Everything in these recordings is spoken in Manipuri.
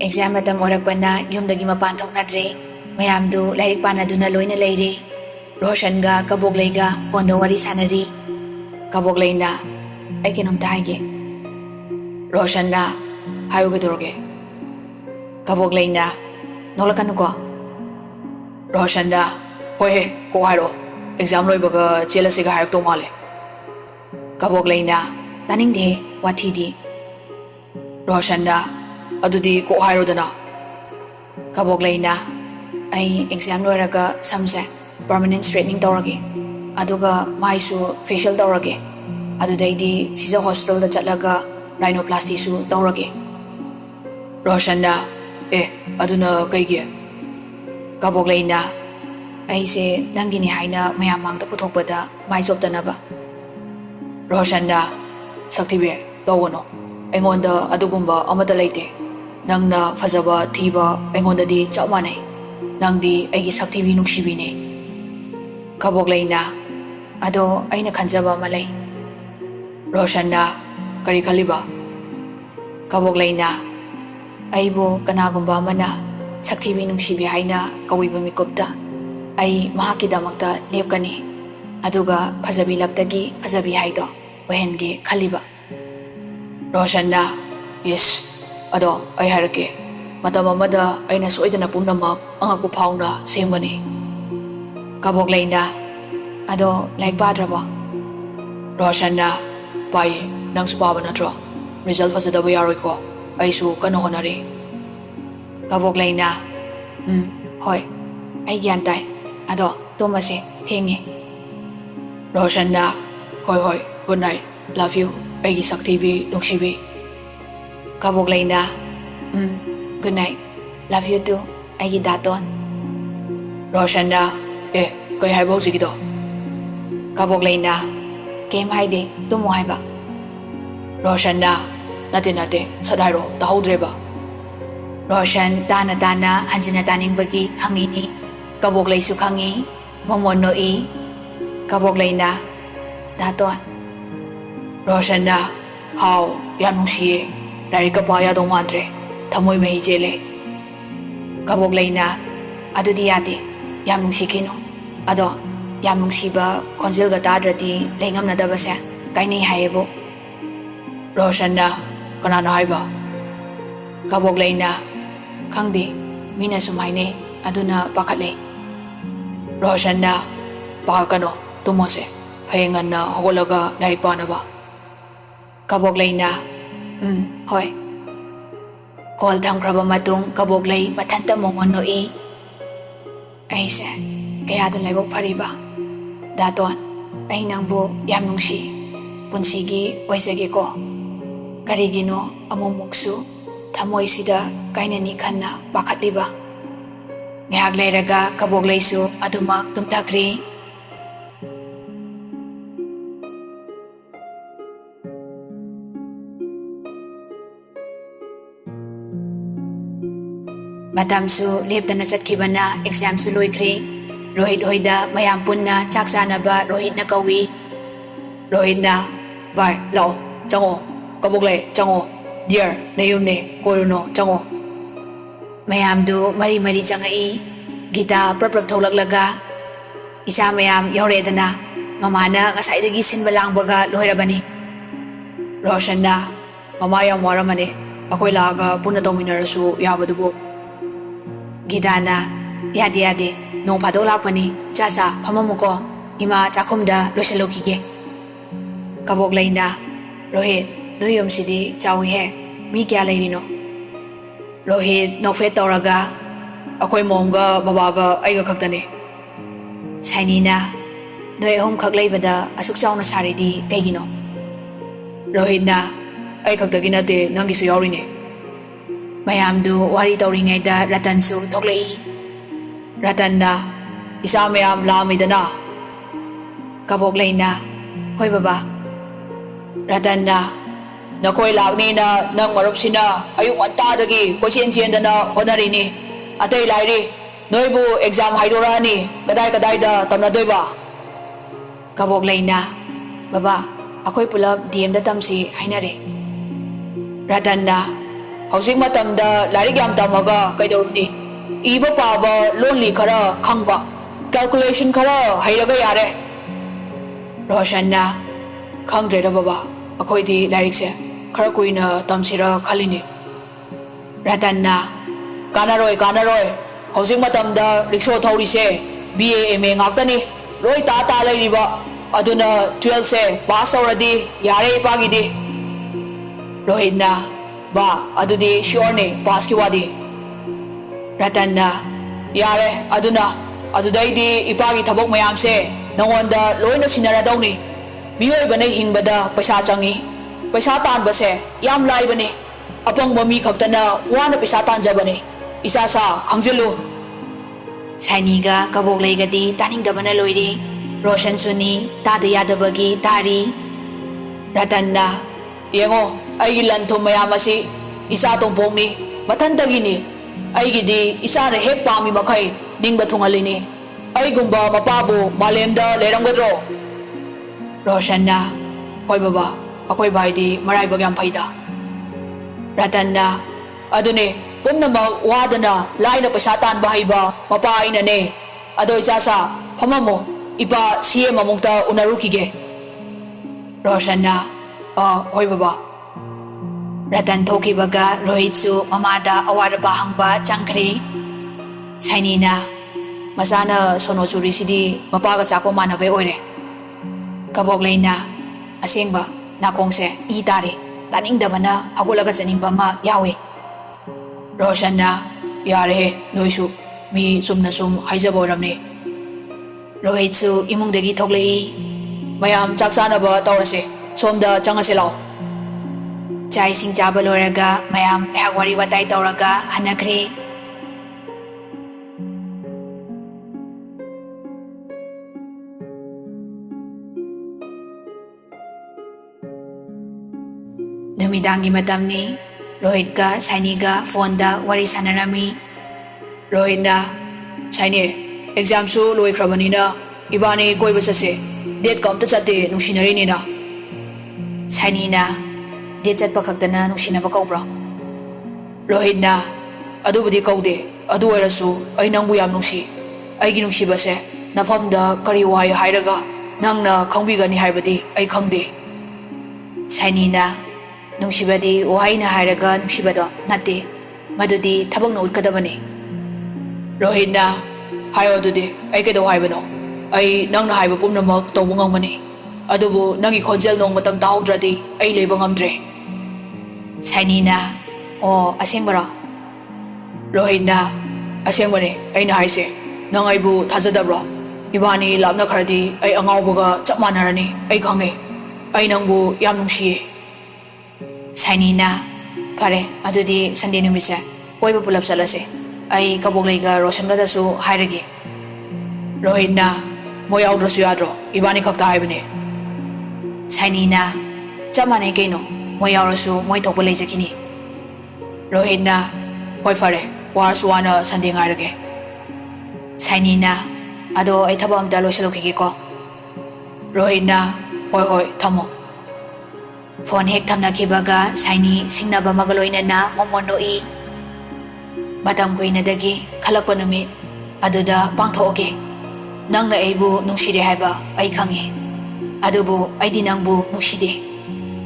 exam matam orakpana yumdagi mapan thoknadre mayamdu lairik panaduna loina leire Roshan ga Kaboglay ga phone da wari sanari Kaboglay na ay kinumta haige Roshan na hayo gadurge Kaboglay na nolakan ko Roshan na hoy ko haro exam loy baga chela siga hayak to male Kaboglay na taning de wathi di Roshan na adudi ko haro dana Kaboglay na ay exam loiraga samse permanent straightening tawrage aduga maisu facial tawrage adudaidi sisa hospital da chatlaga rhinoplasty su tawrage Roshan na aduna kaige Kaboglay na aise nangini haina mayamang da puthokpada mai jobtanaba Roshan na saktibe tawono engonda adugumba amata leite nangna fazaba thiba engonda di chapmanai nangdi aigi saktibi nuksibine Kaboglay na ado aina khanjaba malai Roshan na kari khaliba Kaboglay na aibo kanagumba mana saktibi nungsibi haina kawiba mikopta ai mahaki damakta lepkani aduga phajabi laktagi phajabi haido ohenge khaliba Roshan na yes ado ai harake matam amada aina soidana punamak angaku phauna semani Kaboglay na ado like padraba Roshan na pai nang supaba natro result fazadaba yaroi ko aisu kano honari Kaboglay na hoy ai gyan tai ado tomase thengi Roshan na hoy good night love you aigi saktibi nungsibi Kaboglay na good night love you too aigi daton Roshan na kay haibo sigido Kaboglay na game haide tumo haiba Roshan na nate sadairo tahodreba Roshan tana hanjina taning bagi hangini Kaboglay su khangi momono i Kaboglay na daton Roshan na how yanungsiye dari kapaya do mandre thamoy mai jele Kaboglay na adudi yate yam nungsikino ado yam nungsiba khonjel ga tadrati lengam nadaba se kainai haibo Roshan na kanana haiba Kaboglay na khangde mina sumaine aduna pakhatle Roshan na pakano tumose hayengan na hogolaga larik panaba Kaboglay na hoy call thamkraba matung Kaboglay mathanta momono i aise kaya da laibok phariba daton ai nangbu yam nungsi punsigi oisage ko karigino amomuksu thamoi sida kainani khanna pakhatliba ngahak leiraga Kaboglay su adumak tumtakri matamsu leptana chatkibana exam su loikri Rohit hoida mayam punna chak sanaba Rohit na kawi Rohit na vai lao chango Kaboglay chango dear nayumne koruno chango mayam du mari changai gita prap tholak icha mayam yauredana mamana ngasaidagi sinba langbaga loirabani Roshan na mama yam waramani akoi laga punna tawminarasu yabadubu Gita na yade nong phado lakpani chasa phamamuko ima chakhumda loisalokige Kaboglay na Rohit noyom sidi chawi he mi kya leirino Rohit nokfe tawraga akoi momga babaga aiga khaktane saini na noi hom khak leibada asuk chawna saridi kaigino Rohit na ai khaktagi nate nangi su yaurine mayamdu wari tawringai da Ratan su thoklei Ratan na isa mayam lamidana Kaboglay na hoy baba Ratan na nakoi lagni na nang marupsina ayung antadagi kochen dana honarini atay lairi noibu exam haidorani kadai da tamnadoiba Kaboglay na baba akoi pulap DM da tamsi hainare Ratan na Hꯧꯖꯤꯛ ꯃꯇꯝꯗ ꯂꯥꯏꯔꯤꯛ ꯌꯥꯝ ꯇꯝꯃꯒ ꯀꯩꯗꯧꯔꯨꯅꯤ? Iba paaba lonely khara khangba. Calculation khara hairaga yare. Roshanna khangdreda baba. Akoidi larikse khara kuina tamsira khalini. Ratanna kanaroi kanaroi. Houzik matamda riksho thaurise BA MA ngaktani. Loi ta lairiba. Aduna 12 se pass auradi yare ipagidi. Rohitna ba adudi sure ne pass ki wadi. Ratanna yare aduna adudaidi ipagi thabok mayam se nangonda loina sinaradawni. Miyoy bane hingbada paisa changi. Paisa tanba se yam lai bane. Apang mami khaktana wana paisa tanjabane. Isa sa khangjilu. Sainiga Kaboglai-gadi taningdabana loiri. Roshan suni tada yadabagi tari. Ratanna yengo aigi lanthum mayam asi isa tongpongni mathantagini. Aigidi isa na hek pami makai ningba thungalini. Aigumba mapabu malemda leramgadro. Roshanna hoy baba akoy baidi maraiba yam phaida. Ratanna adune pumnamak wadana laina paisa tanba haiba mapa ainane. Adoy chasa phamamo ipa CM amukta unarukige. Roshanna hoy baba. Ratan thokibaga Rohitsu mamada awaraba hangba changkre. Sainina masana sono churi sidi mapaga chakwa manabe oire. Kaboglai-na asengba nakongse I tare taningdabana hagulaga chaningba ma yawe. Roshanna yare noisu mi sumna sum haijaba oramne. Rohitsu imungdagi thoklei. Mayam chaksanaba tawrase somda changase lao. Chai sing chaba loiraga mayam wari watai tawraga hanakre. Numidangi matamni Rohitga Sainiga fonda wari sanarami. Rohitna Saini exam su loikrabanina ibani koiba chase date kamta chate nungsinari-nina. Sainina date chatpa khaktana nungsinaba kaubra. Rohitna adubudi kaude adu oirasu ai nangbu yam nungsi. Aigi nungsibase nafamda kari wai hairaga nangna khangbigani haibadi ai khangde. Sainina nungsibadi wahaina hairaga nungsibado nate madudi thabakna utkadabane. Rohitna hayo adudi ai kedaw haibano. Ai nangna haiba pumnamak tawba ngangmani. Adubu nangi khonjel nongmatang tahaudradi ai leiba ngamdre. Sainina asengbara. Rohitna asengbane aina haise nang aibu thajadabra. Ibani lapna kharadi ai angawbaga chap manarani ai khange. Ai nangbu yam nungsiye. Sainina fare adudi Sunday numitse koiba pulap chalase. Ai Kaboglai-ga Roshan-gadasu hairage. Rohitna moy yaudrasu yadro ibani khakta haibane. Sainina chap manai kaino moy yaurasu moy thokpa leijakini. Rohitna hoy fare warasu wana Sunday ngairage. Sainina ado ai thaba amta loisalokige ko. Rohitna hoy thamo. Phone hek thamnakibaga Saini singnaba magaloinana momondoi. Matam kuinadagi khalakpa numit aduda pangthoke. Nangna aibu nungsire haiba ai khange. Adubu aidi nangbu nungside.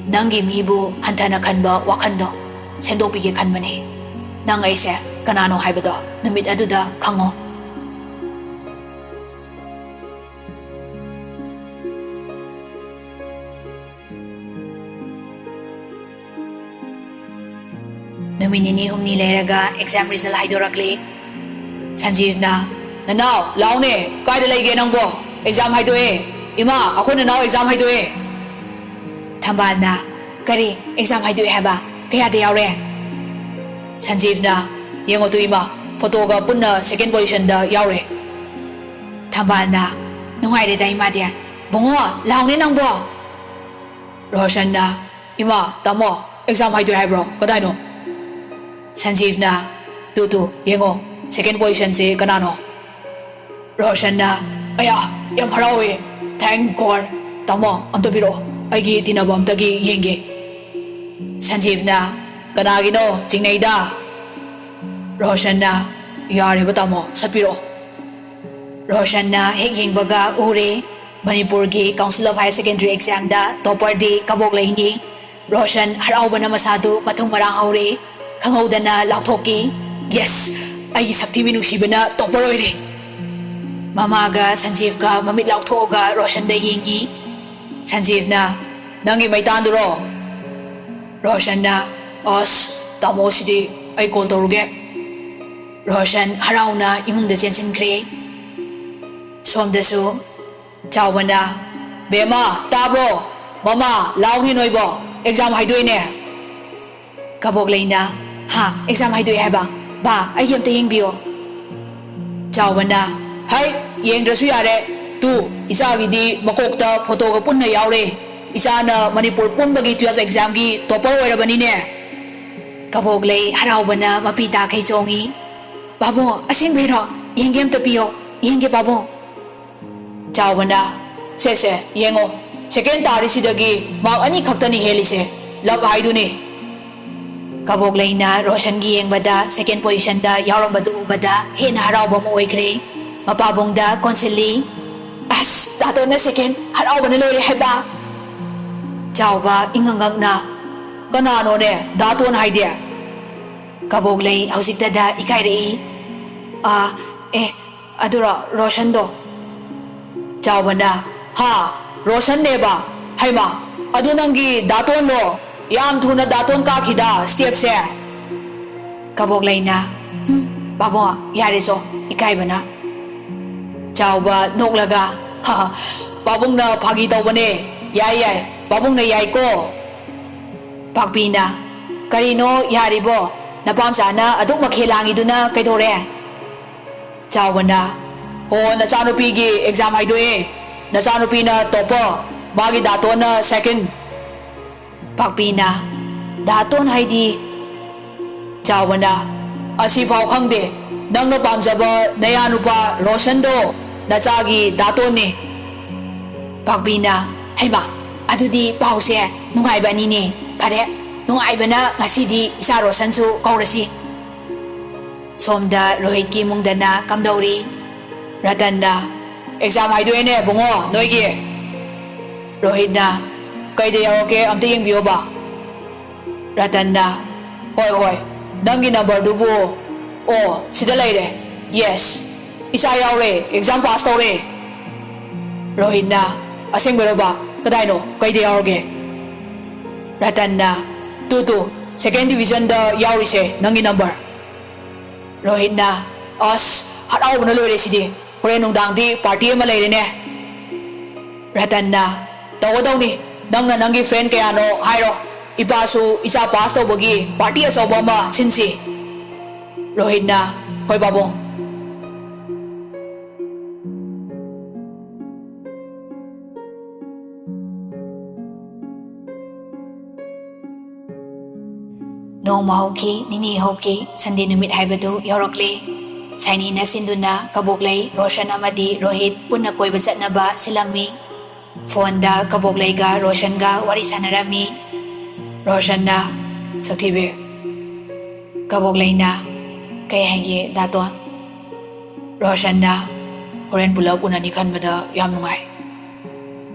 Nangi mibu hantana khanba wakhando sendokpige khanbane. Nang aise kanano haibado numit aduda khango. Numinini humni leiraga exam result haidorakli. Sanjeevna nanao laune kaida leige nangbo exam haidoe. Ima akhona naw exam haidoe. Thambalna kari exam haidoe haba kaya de yaure. Sanjeevna yengo tu ima photo ga punna second position da yaure. Thambalna nungai da ima dia bungo laune nangbo. Roshanna ima tamo exam haidoe haibro kadai no. Sanjeevna tu yengo second position se kanano. Roshanna aya yam harawe thank God tamo amto biro aigi tinaba amtagi yenge. Sanjeevna ꯀꯅꯥꯒꯤꯅꯣ ꯆꯤꯡꯅꯩꯗ ꯔꯣꯁꯟꯅ ꯌꯥꯔꯦꯕ ꯇꯥꯃꯣ ꯁꯠꯄꯤꯔꯣ ꯔꯣꯁꯟꯅ ꯍꯦꯛ ꯌꯦꯡꯕꯒ ꯎꯔꯦ ꯃꯅꯤꯄꯨꯔꯒꯤ ꯀꯥꯎꯟꯁꯤꯜ ꯑꯣꯐ ꯍꯥꯌꯔ ꯁꯦꯀꯦꯟꯗꯔꯤ ꯑꯦꯛꯖꯥꯝꯗ ꯇꯣꯄꯔꯗꯤ ꯀꯕꯣꯛꯂꯩꯅꯤ ꯔꯣꯁꯟ ꯍꯔꯥꯎꯕꯅ ꯃꯁꯥꯗꯨ ꯃꯊꯨꯝ ꯃꯔꯥꯡ ꯍꯧꯔꯦ ꯈꯪꯍꯧꯗꯅ ꯂꯥꯎꯊꯣꯛꯈꯤ ꯌꯦꯁ ꯑꯩꯒꯤ ꯁꯛꯊꯤꯕꯤ ꯅꯨꯡꯁꯤꯕꯅ ꯇꯣꯄꯔ ꯑꯣꯏꯔꯦ ꯃꯃꯥꯒ ꯁꯟꯖꯤꯞꯀ ꯃꯃꯤꯠ ꯂꯥꯎꯊꯣꯛꯑꯒ ꯔꯣꯁꯟꯗ ꯌꯦꯡꯉꯤ ꯁꯟꯖꯤꯞꯅ ꯅꯪꯒꯤ ꯃꯩꯇꯥꯟꯗꯨꯔꯣ ꯔꯣꯁꯟꯅ ꯑꯁ ꯇꯥꯃꯣꯁꯤꯗꯤ ꯑꯩ ꯀꯣꯜ ꯇꯧꯔꯨꯒꯦ ꯔꯣꯁꯟ ꯍꯔꯥꯎꯅ ꯏꯃꯨꯡꯗ ꯆꯦꯟꯁꯤꯟꯈ꯭ꯔꯦ ꯁꯣꯝꯗꯁꯨ ꯆꯥꯎꯕꯅ ꯕꯦꯃꯥ ꯇꯥꯕ꯭ꯔꯣ ꯃꯃꯥ ꯂꯥꯎꯅꯤ ꯅꯣꯏꯕꯣ ꯑꯦꯛꯖꯥꯝ ꯍꯥꯏꯗꯣꯏꯅꯦ ꯀꯕꯣꯛꯂꯩꯅ ꯍꯥ ꯑꯦꯛꯖꯥꯝ ꯍꯥꯏꯗꯣꯛꯑꯦ ꯍꯥꯏꯕ ꯕꯥ ꯑꯩꯒꯤ ꯑꯝꯇ ꯌꯦꯡꯕꯤꯌꯣ ꯆꯥꯎꯕꯅ ꯍꯩ ꯌꯦꯡꯗ꯭ꯔꯁꯨ ꯌꯥꯔꯦ ꯇꯨ ꯏꯆꯥꯒꯤꯗꯤ ꯃꯀꯣꯛꯇ ꯐꯣꯇꯣꯒ ꯄꯨꯟꯅ ꯌꯥꯎꯔꯦ ꯏꯆꯥꯅ ꯃꯅꯤꯄꯨꯔ ꯄꯨꯝꯕꯒꯤ 12 ꯑꯦꯛꯖꯥꯝꯒꯤ ꯇꯣꯄꯔ ꯑꯣꯏꯔꯕꯅꯤꯅꯦ ꯀꯕꯣꯛꯂꯩ ꯍꯔꯥꯎꯕꯅ ꯃꯄꯤ ꯇꯥꯈꯩ ꯆꯣꯡꯉꯤ ꯄꯥꯕꯨꯡ ꯑꯁꯦꯡꯕꯩꯔꯣ ꯌꯦꯡꯒꯦ ꯑꯝꯇ ꯄꯤꯌꯣ ꯌꯦꯡꯒꯦ ꯄꯥꯕꯨꯡ ꯆꯥꯎꯕꯅ ꯁꯦ ꯌꯦꯡꯉꯣ ꯁꯦꯀꯦꯟ ꯇꯥꯔꯤꯁꯤꯗꯒꯤ ꯃꯥꯔꯛ 2 ꯈꯛꯇꯅꯤ ꯍꯦꯜꯂꯤꯁꯦ ꯂꯛ ꯍꯥꯏꯗꯨꯅꯤ ꯀꯕꯣꯛꯂꯩꯅ ꯔꯣꯁꯟꯒꯤ ꯌꯦꯡꯕꯗ ꯁꯦꯀꯦꯟ ꯄꯣꯖꯤꯁꯟꯗ ꯌꯥꯎꯔꯝꯕꯗꯨ ꯎꯕꯗ ꯍꯦꯟꯅ ꯍꯔꯥꯎꯕ ꯑꯃ ꯑꯣꯏꯈ꯭ꯔꯦ ꯃꯄꯥꯕꯨꯡꯗ ꯀꯣꯟꯁꯤꯜꯂꯤ ꯑꯁ ꯗꯥꯇꯣꯟꯅ ꯁꯦꯀꯦꯟ ꯍꯔꯥꯎꯕꯅ ꯂꯣꯏꯔꯦ ꯍꯥꯏꯕ ꯆꯥꯎꯕ ꯏꯉꯛꯉꯛꯅ ꯀꯅꯥꯅꯣꯅꯦ ꯗꯥꯇꯣꯟ ꯍꯥꯏꯗꯤ ꯀꯕꯣꯛꯂꯩ ꯍꯧꯖꯤꯛꯇꯗ ꯏꯀꯥꯏꯔꯛꯏ ꯑꯗꯨꯔꯣ ꯔꯣꯁꯟꯗꯣ ꯆꯥꯎꯕꯅ ꯍꯥ ꯔꯣꯁꯟꯅꯦꯕ ꯍꯩꯃꯥ ꯑꯗꯨ ꯅꯪꯒꯤ ꯗꯥꯇꯣꯟꯂꯣ ꯌꯥꯝ ꯊꯨꯅ ꯗꯥꯇꯣꯟ ꯀꯥꯈꯤꯗ ꯁ꯭ꯇꯦꯞꯁꯦ ꯀꯕꯣꯛꯂꯩꯅ ꯄꯥꯕꯨꯡ ꯌꯥꯔꯦꯆꯣ ꯏꯀꯥꯏꯕꯅ ꯆꯥꯎꯕ ꯅꯣꯛꯂꯒ ꯄꯥꯕꯨꯡꯅ ꯐꯥꯒꯤ ꯇꯧꯕꯅꯦ ꯌꯥꯏ ꯄꯥꯕꯨꯡꯅ ꯌꯥꯏꯀꯣ ꯄꯥꯛꯄꯤꯅ ꯀꯔꯤꯅꯣ ꯌꯥꯔꯤꯕꯣ ꯅꯄꯥꯝꯆꯥꯅ ꯑꯗꯨꯛ ꯃꯈꯦꯜ ꯂꯥꯡꯉꯤꯗꯨꯅ ꯀꯩꯗꯧꯔꯦ ꯆꯥꯎꯕꯅ ꯍꯣ ꯅꯆꯥꯅꯨꯄꯤꯒꯤ ꯑꯦꯛꯖꯥꯝ ꯍꯥꯏꯗꯣꯛꯑꯦ ꯅꯆꯥꯅꯨꯄꯤꯅ ꯇꯣꯞꯄꯔ ꯃꯥꯒꯤ ꯗꯥꯇꯣꯟꯅ ꯁꯦꯀꯦꯟ ꯄꯥꯛꯄꯤꯅ ꯗꯥꯇꯣꯟ ꯍꯥꯏꯗꯤ ꯆꯥꯎꯕꯅ ꯑꯁꯤꯐꯥꯎ ꯈꯪꯗꯦ ꯅꯪꯅ ꯄꯥꯝꯖꯕ ꯅꯌꯥ ꯅꯨꯄꯥ ꯔꯣꯁꯟꯗꯣ ꯅꯆꯥꯒꯤ ꯗꯥꯇꯣꯟꯅꯤ ꯄꯥꯛꯄꯤꯅ ꯍꯩꯃꯥ ꯑꯗꯨꯗꯤ ꯄꯥꯎꯁꯦ ꯅꯨꯡꯉꯥꯏꯕ ꯑꯅꯤꯅꯦ ꯐꯔꯦ ꯅꯨꯡꯉꯥꯏꯕꯅ ꯉꯁꯤꯗꯤ ꯏꯆꯥ ꯔꯣꯁꯟꯁꯨ ꯀꯧꯔꯁꯤ ꯁꯣꯝꯗ ꯔꯣꯍꯤꯠꯀꯤ ꯏꯃꯨꯡꯗꯅ ꯀꯝꯗꯧꯔꯤ ꯔꯇꯟꯅ ꯑꯦꯛꯖꯥꯝ ꯍꯥꯏꯗꯣꯛꯑꯦꯅꯦ ꯕꯨꯡꯉꯣ ꯅꯣꯏꯒꯤ ꯔꯣꯍꯤꯠꯅ ꯀꯩꯗ ꯌꯥꯎꯔꯛꯀꯦ ꯑꯝꯇ ꯌꯦꯡꯕꯤꯌꯣꯕ ꯔꯇꯟꯅ ꯍꯣꯏ ꯅꯪꯒꯤ ꯅꯝꯕꯔꯗꯨꯕꯨ ꯑꯣ ꯁꯤꯗ ꯂꯩꯔꯦ ꯌꯦꯁ ꯏꯆꯥ ꯌꯥꯎꯔꯦ ꯑꯦꯛꯖꯥꯝ ꯄꯥꯁ ꯇꯧꯔꯦ ꯔꯣꯍꯤꯠꯅ ꯑꯁꯦꯡꯕꯩꯔꯣꯕ ꯀꯗꯥꯏꯅꯣ ꯀꯩꯗ ꯌꯥꯎꯔꯒꯦ ꯔꯇꯟꯅ ꯇꯨ ꯁꯦꯀꯦꯟ ꯗꯤꯕꯤꯖꯟꯗ ꯌꯥꯎꯔꯤꯁꯦ ꯅꯪꯒꯤ ꯅꯝꯕꯔ ꯔꯣꯍꯤꯠꯅ ꯑꯁ ꯍꯔꯥꯎꯕꯅ ꯂꯣꯏꯔꯦ ꯁꯤꯗꯤ ꯍꯣꯔꯦꯟ ꯅꯨꯡꯗꯥꯡꯗꯤ ꯄꯥꯔꯇꯤ ꯑꯃ ꯂꯩꯔꯦꯅꯦ ꯔꯇꯟꯅ ꯇꯧꯒꯗꯧꯅꯤ ꯅꯪꯅ ꯅꯪꯒꯤ ꯐ꯭ꯔꯦꯟ ꯀꯌꯥꯅꯣ ꯍꯥꯏꯔꯣ ꯏꯄꯥꯁꯨ ꯏꯆꯥ ꯄꯥꯁ ꯇꯧꯕꯒꯤ ꯄꯥꯔꯇꯤ ꯑꯆꯧꯕ ꯑꯃ ꯁꯤꯟꯁꯤ ꯔꯣꯍꯤꯠꯅ ꯍꯣꯏ ꯄꯥꯕꯨꯡ ꯅꯣꯡꯃ ꯍꯧꯈꯤ ꯅꯤꯅꯤ ꯍꯧꯈꯤ ꯁꯟꯗꯦ ꯅꯨꯃꯤꯠ ꯍꯥꯏꯕꯗꯨ ꯌꯧꯔꯛꯂꯦ ꯁꯥꯏꯅꯤꯅ ꯁꯤꯟꯗꯨꯅ ꯀꯕꯣꯛꯂꯩ ꯔꯣꯁꯟ ꯑꯃꯗꯤ ꯔꯣꯍꯤꯠ ꯄꯨꯟꯅ ꯀꯣꯏꯕ ꯆꯠꯅꯕ ꯁꯤꯜꯂꯝꯃꯤ ꯐꯣꯟꯗ ꯀꯕꯣꯛꯂꯩꯒ ꯔꯣꯁꯟꯒ ꯋꯥꯔꯤ ꯁꯥꯟꯅꯔꯝꯃꯤ ꯔꯣꯁꯟꯅ ꯁꯛꯊꯤꯕꯤ ꯀꯕꯣꯛꯂꯩꯅ ꯀꯩ ꯍꯥꯏꯒꯦ ꯗꯥꯇꯣꯟ ꯔꯣꯁꯟꯅ ꯍꯣꯔꯦꯟ ꯄꯨꯂꯞ ꯎꯅꯅꯤ ꯈꯟꯕꯗ ꯌꯥꯝ ꯅꯨꯡꯉꯥꯏ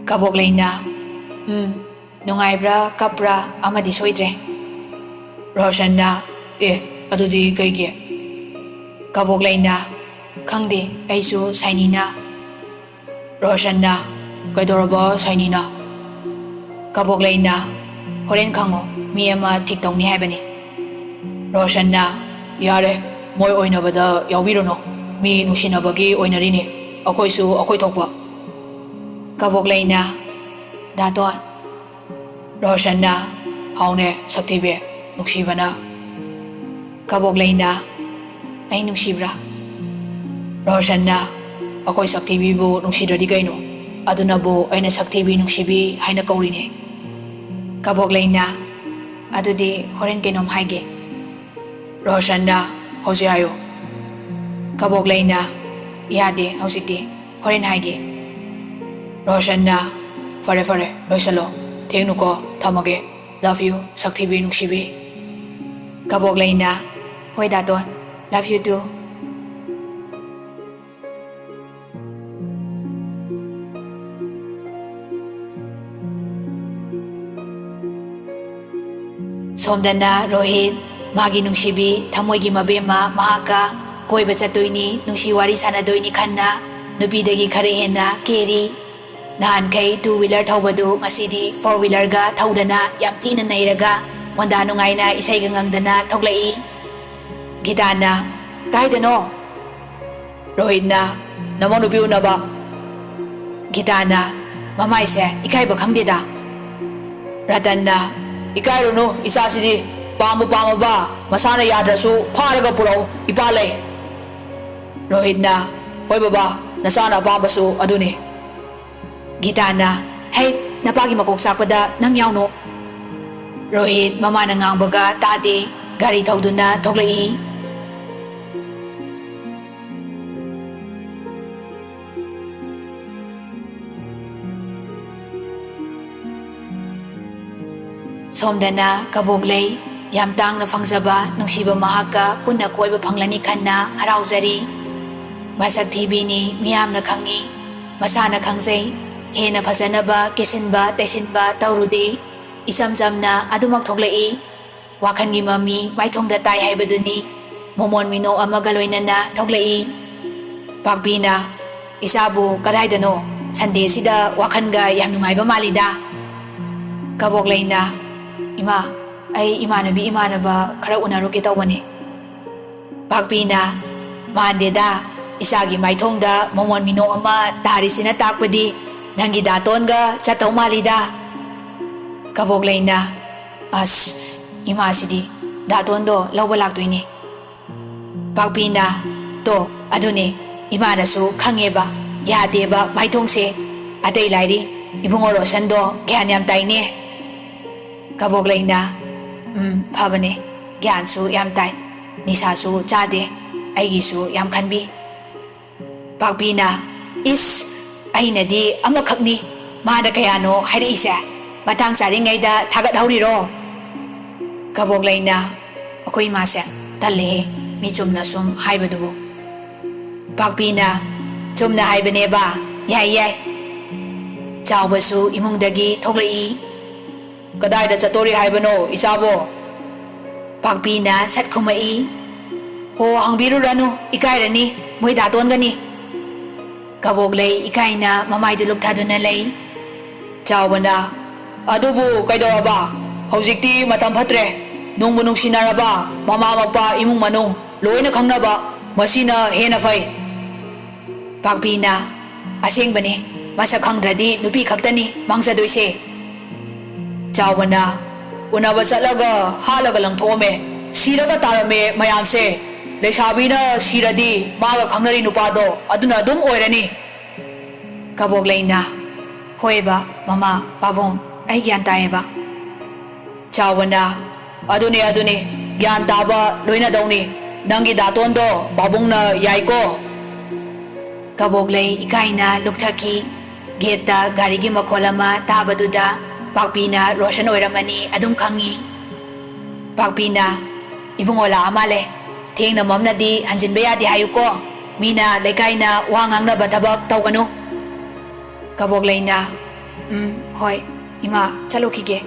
ꯀꯕꯣꯛꯂꯩꯅ ꯅꯨꯡꯉꯥꯏꯕ꯭ꯔꯥ ꯀꯞꯄ꯭ꯔꯥ ꯑꯃꯗꯤ ꯁꯣꯏꯗ꯭ꯔꯦ ꯔꯣꯁꯟꯅ ꯑꯗꯨꯗꯤ ꯀꯩꯒꯤ ꯀꯕꯣꯛꯂꯩꯅ ꯈꯪꯗꯦ ꯑꯩꯁꯨ ꯁꯥꯏꯅꯤꯅ ꯔꯣꯁꯟꯅ ꯀꯩꯗꯧꯔꯕ ꯁꯥꯏꯅꯤꯅ ꯀꯕꯣꯛꯂꯩꯅ ꯍꯣꯔꯦꯟ ꯈꯪꯉꯣ ꯃꯤ ꯑꯃ ꯊꯤꯛ ꯇꯧꯅꯤ ꯍꯥꯏꯕꯅꯤ ꯔꯣꯁꯟꯅ ꯌꯥꯔꯦ ꯃꯣꯏ ꯑꯣꯏꯅꯕꯗ ꯌꯥꯎꯕꯤꯔꯨꯅꯨ ꯃꯤ ꯅꯨꯡꯁꯤꯅꯕꯒꯤ ꯑꯣꯏꯅꯔꯤꯅꯤ ꯑꯩꯈꯣꯏꯁꯨ ꯑꯩꯈꯣꯏ ꯊꯣꯛꯄ ꯀꯕꯣꯛꯂꯩꯅ ꯗꯥꯇꯣꯟ ꯔꯣꯁꯟꯅ ꯍꯥꯎꯅꯦ ꯁꯛꯊꯤꯕꯤ ꯅꯨꯡꯁꯤꯕꯅ ꯀꯕꯣꯛꯂꯩꯅ ꯑꯩ ꯅꯨꯡꯁꯤꯕ꯭ꯔꯥ ꯔꯣꯁꯟꯅ ꯑꯩꯈꯣꯏ ꯁꯛꯊꯤꯕꯤꯕꯨ ꯅꯨꯡꯁꯤꯗ꯭ꯔꯗꯤ ꯀꯩꯅꯣ ꯑꯗꯨꯅꯕꯨ ꯑꯩꯅ ꯁꯛꯊꯤꯕꯤ ꯅꯨꯡꯁꯤꯕꯤ ꯍꯥꯏꯅ ꯀꯧꯔꯤꯅꯦ ꯀꯕꯣꯛꯂꯩꯅ ꯑꯗꯨꯗꯤ ꯍꯣꯔꯦꯟ ꯀꯩꯅꯣꯝ ꯍꯥꯏꯒꯦ ꯔꯣꯁꯟꯅ ꯍꯧꯖꯤꯛ ꯍꯥꯏꯌꯣ ꯀꯕꯣꯛꯂꯩꯅ ꯌꯥꯗꯦ ꯍꯧꯖꯤꯛꯇꯤ ꯍꯣꯔꯦꯟ ꯍꯥꯏꯒꯦ ꯔꯣꯁꯟꯅ ꯐꯔꯦ ꯂꯣꯏꯁꯜꯂꯣ ꯊꯦꯡꯅꯨꯀꯣ ꯊꯝꯃꯒꯦ ꯂꯚ ꯌꯨ ꯁꯛꯊꯤꯕꯤ ꯅꯨꯡꯁꯤꯕꯤ Kaboklayna, hoi daton, love you too. Somdana Rohit, magi nungsibi, thamoygi mabema mahaka, koiba chatoyni, nungsi wari sanadoyni khanna, nupidagi khare henna keri. Nahankay 2-wheeler thawbadu ngasidi 4-wheeler ga thawdana yam thina nairaga, wanda nungayna isayga ngangdana thoglai. Gitana, kaidano? Rohit na, namang nupi una ba? Gitana, mamaise, ikay ba khangdida? Ratan na, Ikairuno, isasidi, pamo ba, masana yadrasu, paraga puraw, ipalay. Rohit na, hoy baba, nasana pambasu, aduni. Gitana, hey, napagi makuksapada nang yaw no. Rohit, mama nangang baga, tati, gari tawdun na, toglai. Somdana kaboglay, yam tang na fangzaba nungsiba mahaka punna koiba panglani khanna harauzari. Basak TV ni miyam na khangi, masana khangzay, hena phazanaba kesinba taisinba taurudi, isam-sam na adumak thoglai. Wakhangi mami maithongda tai haibaduni, momon mino amaga loinana thoglai. Pagbina, isabu kadaydano, Sunday sida wakhanga yam nungayba malida. Kaboglay na, Ima, ay imanabi imanaba khara unaruke tawbani. Pagpina, mandeda, isagi maithongda momon mino ama tarisina takpadi, nangi datonga chataw malida. Kaboglay na, as, ima sidi, datondo lawba laktoyni. Pagpina, to, aduni, imanasu khangeba, yadeba maithongse, atay lairi, ibungoro sando, gyan tayni. Kaboglay na, pabane, gyansu yam tay, nisasu chade, aygisu yam khanbi. Pagpina, is, ay na di amakakni, mahana kayano hari isa, matang sari ngayda tagat hauriro. Kaboglay na, ako'y masa, talihe, may chum na sum haibadubo. Pagpina, chum na haibane ba, yay. Chawbasu imong dagi thoglai. Kadayda chatori haibano, isabo. Pagpina sat kumai. Ho hangbiru rano, ikairani, moy daton gani. Kaboglay ikay na mamay dulog tado na lay. Chawbana, adubo kaydoraba, hauzikti matampatre, nung munong sinaraba, mamamagpa imong manong, loy na kangnaba, masina hena fay. Pagpina, asing bani, masak hangdradi nupi kaktani, mangsadoyse. Chawbana, unaba satlaga halaga lang thome, siraga tarame mayamse, lesabi na siradi maga khangnari nupado, aduna adum oirani. Kaboglay na, hoy ba, mama, pabong, ay gyan tayo ba? Chawbana, aduni, gyan taba, loy na daw ni, nangi datondo, pabong na yay ko. Kaboglay ikay na lukthaki, geta garigi makolama tabaduda, Pagpina, Roshan oiramani adum khangi. Pagpina, ibungola amale. Theng na mom na di hanjin baya di hayu ko. Mina lekay na wangang na batabak tawgano. Kaboglay na, hoy, ima, chalo kige.